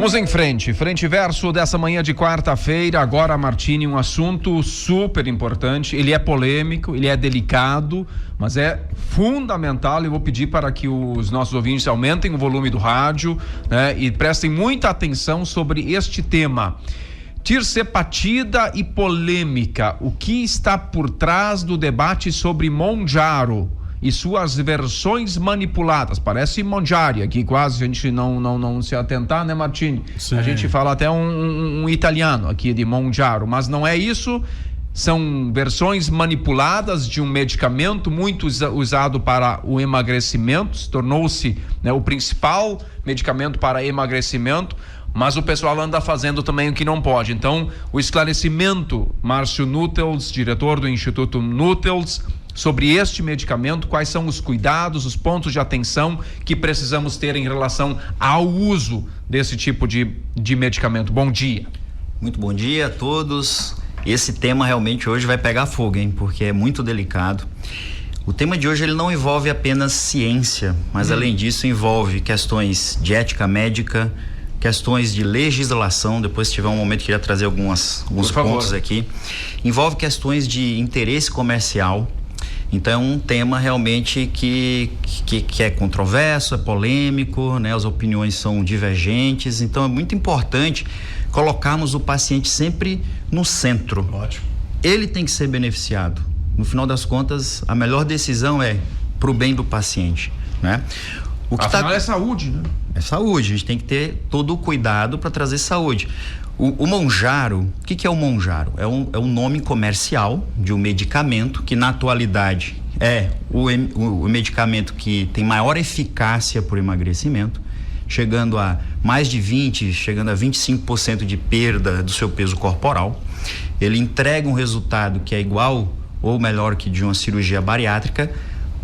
Vamos em frente, frente e verso dessa manhã de quarta-feira. Agora, Martini, um assunto super importante. Ele é polêmico, ele é delicado, mas é fundamental. Eu vou pedir para que os nossos ouvintes aumentem o volume do rádio, né, e prestem muita atenção sobre este tema. Tirsepatida e polêmica. O que está por trás do debate sobre Mounjaro e suas versões manipuladas? Parece Monjari aqui, quase a gente não se atentar, né, Martini? Sim. A gente fala até um italiano aqui de Mounjaro, mas não é isso. São versões manipuladas de um medicamento muito usado para o emagrecimento, tornou-se, né, o principal medicamento para emagrecimento, mas o pessoal anda fazendo também o que não pode. Então, o esclarecimento, Márcio Nuttels, diretor do Instituto Nuttels, sobre este medicamento, quais são os cuidados, os pontos de atenção que precisamos ter em relação ao uso desse tipo de medicamento. Bom dia. Muito bom dia a todos. Esse tema realmente hoje vai pegar fogo, hein? Porque é muito delicado. O tema de hoje ele não envolve apenas ciência, mas além disso envolve questões de ética médica, questões de legislação. Depois, se tiver um momento, queria trazer alguns pontos aqui. Envolve questões de interesse comercial. Então é um tema realmente que é controverso, é polêmico, né? As opiniões são divergentes, então é muito importante colocarmos o paciente sempre no centro. Ótimo. Ele tem que ser beneficiado. No final das contas, a melhor decisão é pro bem do paciente, né? Afinal, é saúde, né? É saúde, a gente tem que ter todo o cuidado para trazer saúde. O Mounjaro, o que é o Mounjaro? É um nome comercial de um medicamento que na atualidade é o medicamento que tem maior eficácia para o emagrecimento, chegando a mais de 20%, chegando a 25% de perda do seu peso corporal. Ele entrega um resultado que é igual ou melhor que de uma cirurgia bariátrica,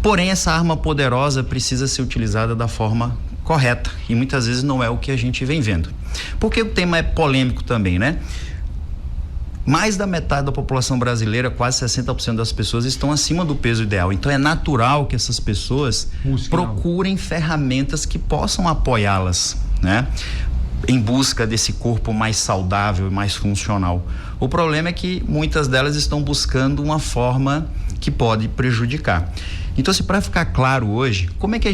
porém essa arma poderosa precisa ser utilizada da forma correta e muitas vezes não é o que a gente vem vendo. Porque o tema é polêmico também, né? Mais da metade da população brasileira, quase 60% das pessoas estão acima do peso ideal. Então é natural que essas pessoas procurem ferramentas que possam apoiá-las, né? Em busca desse corpo mais saudável e mais funcional. O problema é que muitas delas estão buscando uma forma que pode prejudicar. Então, para ficar claro hoje, como é que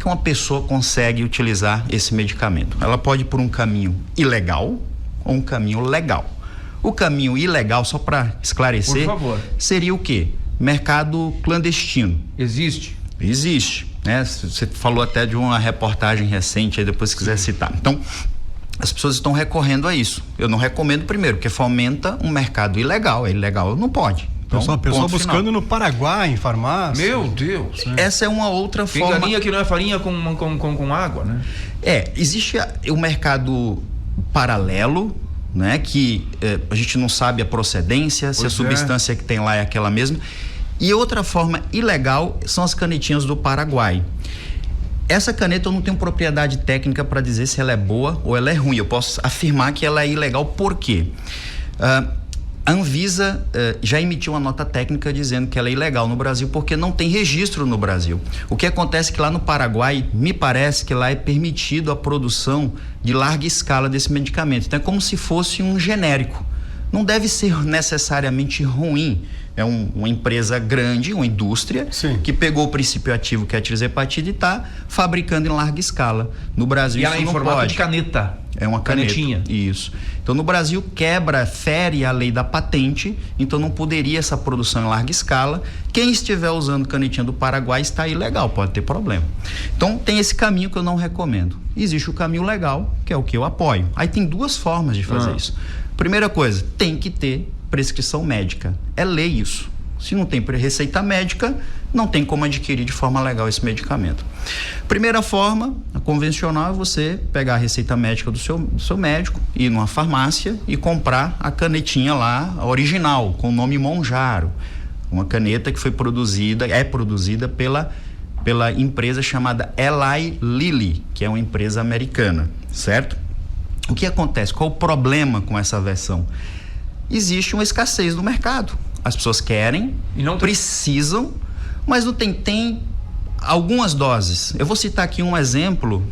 uma pessoa consegue utilizar esse medicamento? Ela pode ir por um caminho ilegal ou um caminho legal. O caminho ilegal, só para esclarecer, por favor, seria o quê? Mercado clandestino. Existe? Existe, né? Você falou até de uma reportagem recente, aí depois se quiser citar. Então, as pessoas estão recorrendo a isso. Eu não recomendo primeiro, porque fomenta um mercado ilegal. É ilegal, não pode. Então, a pessoa buscando final. No Paraguai, em farmácia. Meu Deus! Essa é uma outra forma. Pinganinha que não é farinha com água, né? Existe o mercado paralelo, né? Que a gente não sabe a procedência, se a substância que tem lá é aquela mesma. E outra forma ilegal são as canetinhas do Paraguai. Essa caneta eu não tenho propriedade técnica para dizer se ela é boa ou ela é ruim. Eu posso afirmar que ela é ilegal. Por quê? A Anvisa já emitiu uma nota técnica dizendo que ela é ilegal no Brasil porque não tem registro no Brasil. O que acontece é que lá no Paraguai, me parece que lá é permitido a produção de larga escala desse medicamento. Então é como se fosse um genérico. Não deve ser necessariamente ruim. É uma empresa grande, uma indústria, sim, que pegou o princípio ativo que é a tirzepatida e está fabricando em larga escala. No Brasil isso não pode. E ela em formato de caneta. É uma canetinha. Isso. Então no Brasil fere a lei da patente, então não poderia essa produção em larga escala. Quem estiver usando canetinha do Paraguai está ilegal, pode ter problema. Então tem esse caminho que eu não recomendo. Existe o caminho legal, que é o que eu apoio. Aí tem duas formas de fazer isso. Primeira coisa, tem que ter prescrição médica. É lei isso. Se não tem receita médica, não tem como adquirir de forma legal esse medicamento. Primeira forma, a convencional, é você pegar a receita médica do seu médico, ir numa farmácia e comprar a canetinha lá, a original, com o nome Mounjaro. Uma caneta que é produzida pela empresa chamada Eli Lilly, que é uma empresa americana, certo? O que acontece? Qual o problema com essa versão? Existe uma escassez no mercado. As pessoas querem, precisam, mas não tem algumas doses. Eu vou citar aqui um exemplo.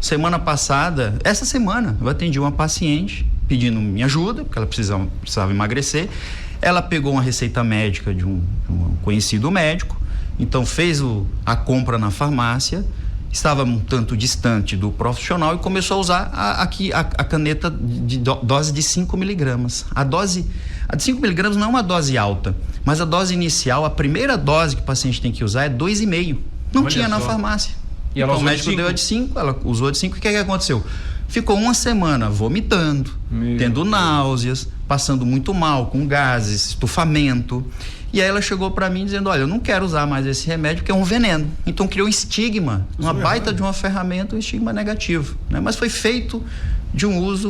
Essa semana, eu atendi uma paciente pedindo minha ajuda, porque ela precisava emagrecer. Ela pegou uma receita médica de um conhecido médico, então fez a compra na farmácia, estava um tanto distante do profissional e começou a usar a caneta de dose de 5 miligramas. A de 5 miligramas não é uma dose alta, mas a dose inicial, a primeira dose que o paciente tem que usar é 2,5. Não Olha tinha só. Na farmácia. E ela então, o médico deu a de 5, ela usou a de 5, o que aconteceu? Ficou uma semana vomitando, tendo náuseas, passando muito mal, com gases, estufamento. E aí ela chegou para mim dizendo, olha, eu não quero usar mais esse remédio porque é um veneno. Então criou um estigma, uma baita de uma ferramenta, um estigma negativo, né? Mas foi feito de um uso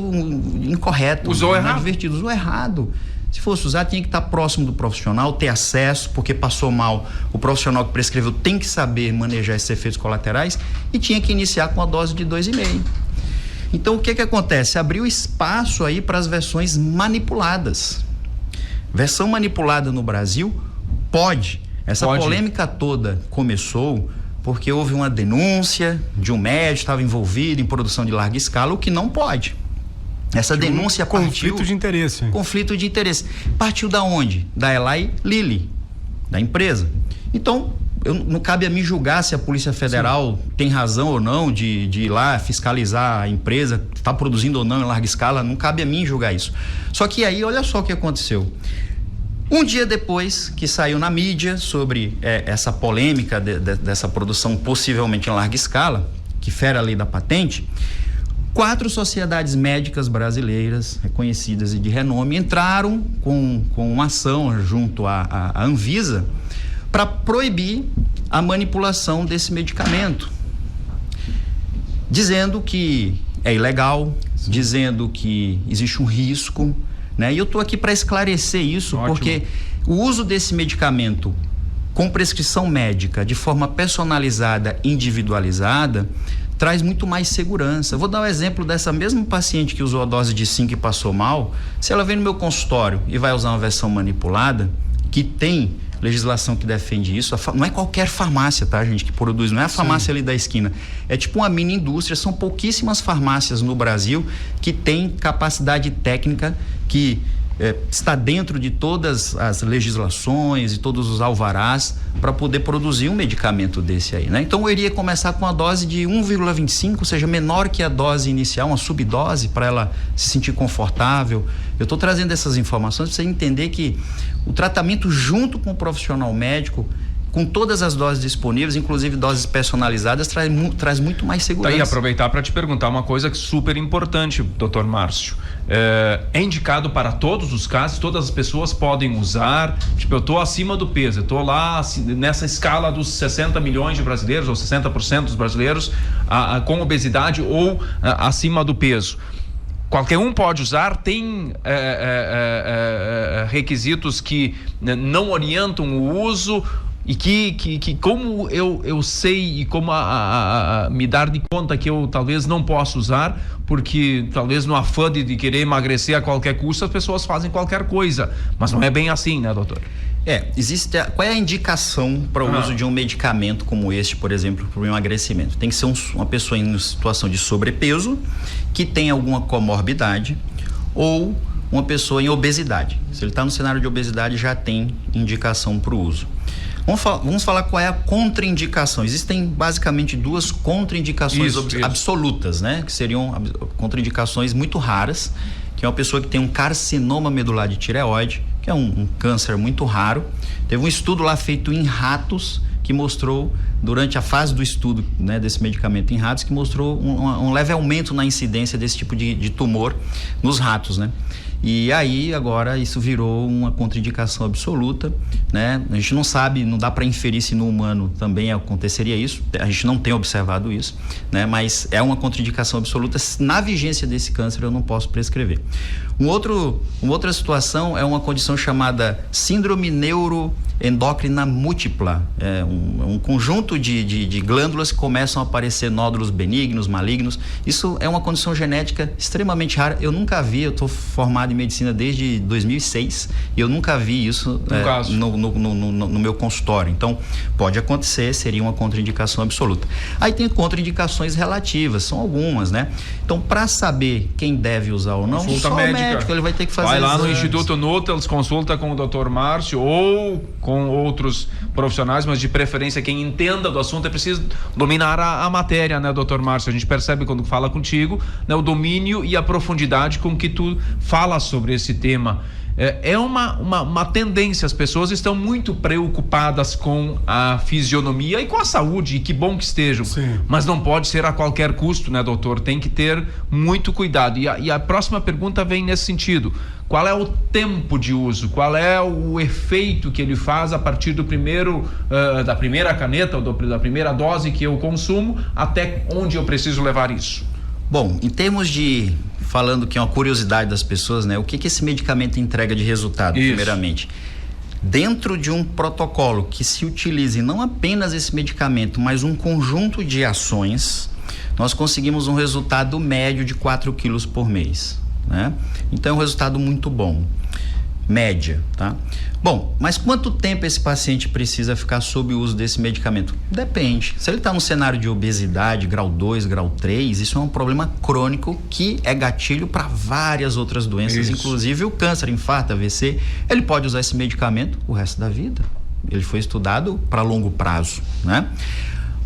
incorreto. Usou errado. Usou errado. Se fosse usar, tinha que estar próximo do profissional, ter acesso, porque passou mal, o profissional que prescreveu tem que saber manejar esses efeitos colaterais e tinha que iniciar com a dose de 2,5. Então, o que acontece? Abriu espaço aí para as versões manipuladas. Versão manipulada no Brasil pode. Essa polêmica toda começou porque houve uma denúncia de um médico que estava envolvido em produção de larga escala, o que não pode. Essa denúncia partiu... Conflito de interesse. Conflito de interesse. Partiu da onde? Da Eli Lilly, da empresa. Então, não cabe a mim julgar se a Polícia Federal tem razão ou não de ir lá fiscalizar a empresa, está produzindo ou não em larga escala, não cabe a mim julgar isso. Só que aí, olha só o que aconteceu. Um dia depois que saiu na mídia sobre essa polêmica dessa produção possivelmente em larga escala, que fere a lei da patente, 4 sociedades médicas brasileiras reconhecidas e de renome entraram com uma ação junto à Anvisa para proibir a manipulação desse medicamento, dizendo que é ilegal, dizendo que existe um risco, né? E eu estou aqui para esclarecer isso. Ótimo. Porque o uso desse medicamento com prescrição médica de forma personalizada, individualizada, traz muito mais segurança. Vou dar um exemplo dessa mesma paciente que usou a dose de 5 e passou mal. Se ela vem no meu consultório e vai usar uma versão manipulada, que tem legislação que defende isso, não é qualquer farmácia, tá, gente, que produz, não é a farmácia ali da esquina, é tipo uma mini indústria, são pouquíssimas farmácias no Brasil que tem capacidade técnica que está dentro de todas as legislações e todos os alvarás para poder produzir um medicamento desse aí, né? Então eu iria começar com a dose de 1,25, ou seja, menor que a dose inicial, uma subdose para ela se sentir confortável. Eu estou trazendo essas informações para você entender que o tratamento junto com o profissional médico, com todas as doses disponíveis, inclusive doses personalizadas, traz muito mais segurança. E aproveitar para te perguntar uma coisa que super importante, doutor Márcio. É indicado para todos os casos, todas as pessoas podem usar? Tipo, eu estou acima do peso, eu estou lá nessa escala dos 60 milhões de brasileiros, ou 60% dos brasileiros com obesidade ou acima do peso. Qualquer um pode usar? Tem requisitos que não orientam o uso? E que como eu sei e como me dar de conta que eu talvez não possa usar, porque talvez no afã de querer emagrecer a qualquer custo, as pessoas fazem qualquer coisa, mas não é bem assim, né, doutor? Qual é a indicação para o uso de um medicamento como este, por exemplo, para o emagrecimento? Tem que ser uma pessoa em situação de sobrepeso, que tem alguma comorbidade, ou uma pessoa em obesidade. Se ele está no cenário de obesidade, já tem indicação para o uso. Vamos falar qual é a contraindicação. Existem basicamente 2 contraindicações absolutas, né? Que seriam contraindicações muito raras, que é uma pessoa que tem um carcinoma medular de tireoide, que é um câncer muito raro. Teve um estudo lá feito em ratos que mostrou, durante a fase do estudo, né, desse medicamento em ratos, que mostrou um leve aumento na incidência desse tipo de tumor nos ratos, né? E aí agora isso virou uma contraindicação absoluta, né? A gente não sabe, não dá para inferir se no humano também aconteceria isso, a gente não tem observado isso, né? Mas é uma contraindicação absoluta. Na vigência desse câncer eu não posso prescrever. Uma outra situação é uma condição chamada síndrome endócrina múltipla, um conjunto de glândulas que começam a aparecer nódulos benignos, malignos. Isso é uma condição genética extremamente rara. Eu nunca vi, eu estou formado em medicina desde 2006 e eu nunca vi isso no meu consultório. Então, pode acontecer, seria uma contraindicação absoluta. Aí tem contraindicações relativas, são algumas, né? Então, para saber quem deve usar ou não, consulta só médica. O médico, ele vai ter que fazer Vai lá exames. no Instituto Nutels, consulta com o Dr. Márcio ou com outros profissionais, mas de preferência quem entenda do assunto. É preciso dominar a matéria, né, Dr. Márcio? A gente percebe quando fala contigo, né, o domínio e a profundidade com que tu fala sobre esse tema. É uma tendência, as pessoas estão muito preocupadas com a fisionomia e com a saúde, e que bom que estejam. Sim. Mas não pode ser a qualquer custo, né, doutor? Tem que ter muito cuidado. E a próxima pergunta vem nesse sentido. Qual é o tempo de uso? Qual é o efeito que ele faz a partir do da primeira caneta, ou da primeira dose que eu consumo, até onde eu preciso levar isso? Bom, em termos de... Falando que é uma curiosidade das pessoas, né? O que esse medicamento entrega de resultado, Isso. primeiramente? Dentro de um protocolo que se utilize não apenas esse medicamento, mas um conjunto de ações, nós conseguimos um resultado médio de 4 quilos por mês, né? Então é um resultado muito bom. Média, tá? Bom, mas quanto tempo esse paciente precisa ficar sob o uso desse medicamento? Depende. Se ele está num cenário de obesidade, grau 2, grau 3, isso é um problema crônico que é gatilho para várias outras doenças, inclusive o câncer, infarto, AVC. Ele pode usar esse medicamento o resto da vida. Ele foi estudado para longo prazo, né?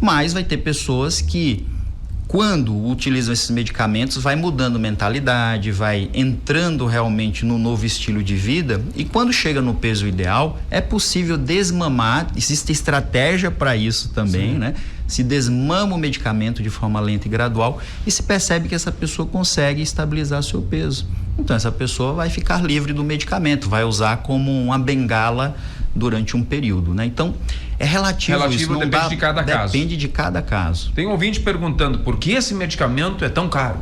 Mas vai ter pessoas que, quando utilizam esses medicamentos, vai mudando mentalidade, vai entrando realmente no novo estilo de vida, e quando chega no peso ideal, é possível desmamar, existe estratégia para isso também, né? Se desmama o medicamento de forma lenta e gradual e se percebe que essa pessoa consegue estabilizar seu peso. Então essa pessoa vai ficar livre do medicamento, vai usar como uma bengala durante um período, né? Então é relativo isso, não depende de cada caso. Depende de cada caso. Tem um ouvinte perguntando por que esse medicamento é tão caro?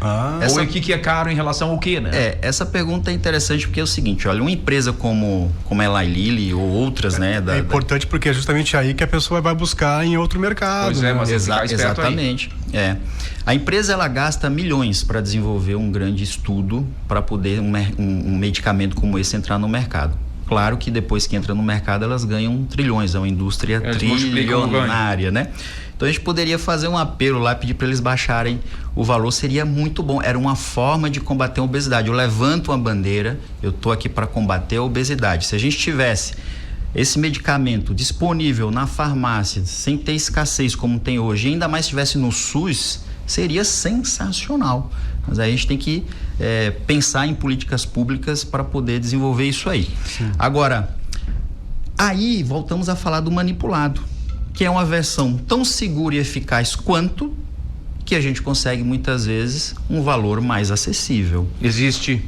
Ou o que é caro em relação ao quê, né? Essa pergunta é interessante porque é o seguinte, olha, uma empresa como a Eli Lilly ou outras, né? É importante porque é justamente aí que a pessoa vai buscar em outro mercado. Pois é, mas exatamente. A empresa, ela gasta milhões para desenvolver um grande estudo para poder um medicamento como esse entrar no mercado. Claro que depois que entra no mercado elas ganham trilhões, é uma indústria trilionária, né? Então a gente poderia fazer um apelo lá, pedir para eles baixarem o valor, seria muito bom. Era uma forma de combater a obesidade. Eu levanto uma bandeira, eu estou aqui para combater a obesidade. Se a gente tivesse esse medicamento disponível na farmácia, sem ter escassez como tem hoje, e ainda mais estivesse no SUS, seria sensacional. Mas aí a gente tem que pensar em políticas públicas para poder desenvolver isso aí. Sim. Agora, aí voltamos a falar do manipulado, que é uma versão tão segura e eficaz quanto, que a gente consegue muitas vezes um valor mais acessível. Existe.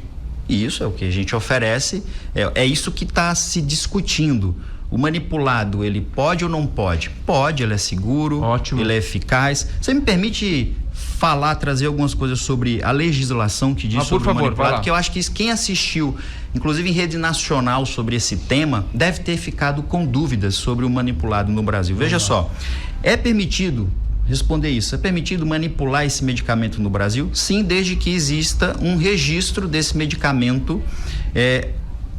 Isso é o que a gente oferece, é isso que está se discutindo. O manipulado, ele pode ou não pode? Pode, ele é seguro. Ótimo. Ele é eficaz. Você me permite trazer algumas coisas sobre a legislação que diz sobre o manipulado? Porque eu acho que quem assistiu, inclusive em rede nacional, sobre esse tema, deve ter ficado com dúvidas sobre o manipulado no Brasil. Veja só, é permitido responder isso? É permitido manipular esse medicamento no Brasil? Sim, desde que exista um registro desse medicamento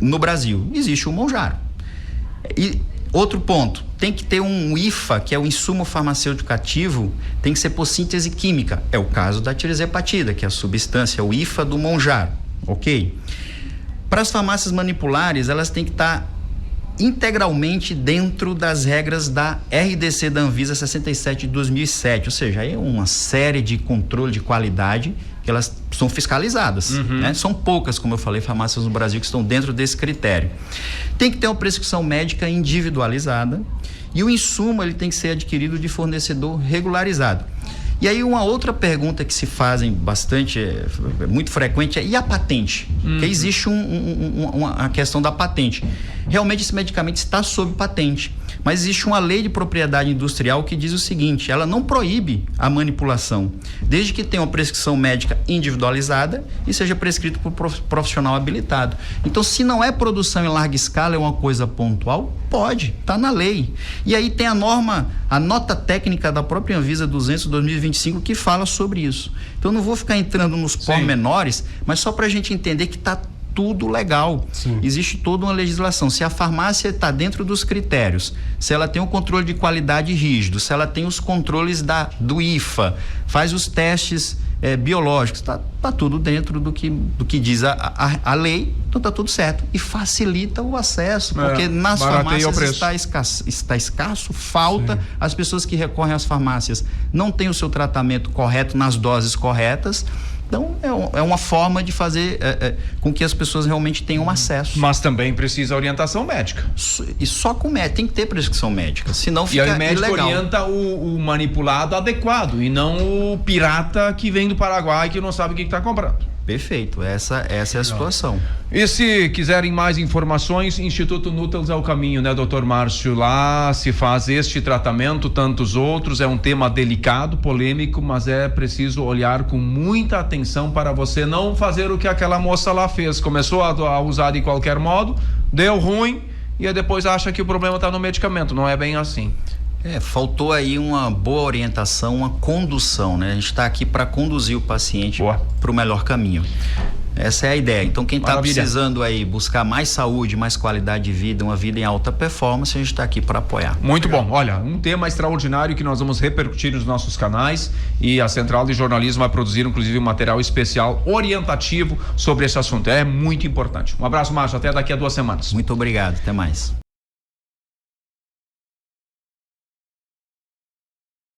no Brasil. Existe o Mounjaro. E outro ponto, tem que ter um IFA, que é o insumo farmacêutico ativo, tem que ser por síntese química. É o caso da tirzepatida, que é a substância, o IFA do Mounjaro, ok? Para as farmácias manipulares, elas têm que estar integralmente dentro das regras da RDC da Anvisa 67 de 2007, ou seja, é uma série de controle de qualidade que elas são fiscalizadas, né? São poucas, como eu falei, farmácias no Brasil que estão dentro desse critério. Tem que ter uma prescrição médica individualizada e o insumo ele tem que ser adquirido de fornecedor regularizado. E aí uma outra pergunta que se fazem bastante, muito frequente, e a patente? Porque existe a questão da patente. Realmente esse medicamento está sob patente, Mas existe uma lei de propriedade industrial que diz o seguinte: ela não proíbe a manipulação, desde que tenha uma prescrição médica individualizada e seja prescrito por profissional habilitado. Então, se não é produção em larga escala, é uma coisa pontual, pode, está na lei. E aí tem a norma, a nota técnica da própria Anvisa 200/2025 que fala sobre isso. Então, não vou ficar entrando nos pormenores, mas só para a gente entender que está tudo legal. Sim. Existe toda uma legislação. Se a farmácia está dentro dos critérios, se ela tem um controle de qualidade rígido, se ela tem os controles do IFA, faz os testes biológicos, está tudo dentro do que diz a lei, então está tudo certo. E facilita o acesso, porque nas farmácias está escasso, falta. Sim. As pessoas que recorrem às farmácias não têm o seu tratamento correto nas doses corretas. Então, é uma forma de fazer com que as pessoas realmente tenham acesso. Mas também precisa orientação médica. E só com médico, tem que ter prescrição médica, senão fica ilegal. E aí o médico orienta o manipulado adequado e não o pirata que vem do Paraguai que não sabe o que está comprando. Perfeito, essa é a situação. E se quiserem mais informações, Instituto Nútelos é o caminho, né, doutor Márcio? Lá se faz este tratamento, tantos outros, é um tema delicado, polêmico, mas é preciso olhar com muita atenção para você não fazer o que aquela moça lá fez. Começou a usar de qualquer modo, deu ruim e aí depois acha que o problema está no medicamento. Não é bem assim. Faltou aí uma boa orientação, uma condução, né? A gente está aqui para conduzir o paciente para o melhor caminho. Essa é a ideia. Então, quem está precisando aí buscar mais saúde, mais qualidade de vida, uma vida em alta performance, a gente está aqui para apoiar. Muito bom. Olha, um tema extraordinário que nós vamos repercutir nos nossos canais, e a Central de Jornalismo vai produzir, inclusive, um material especial orientativo sobre esse assunto. É muito importante. Um abraço, Márcio. Até daqui a 2 semanas. Muito obrigado. Até mais.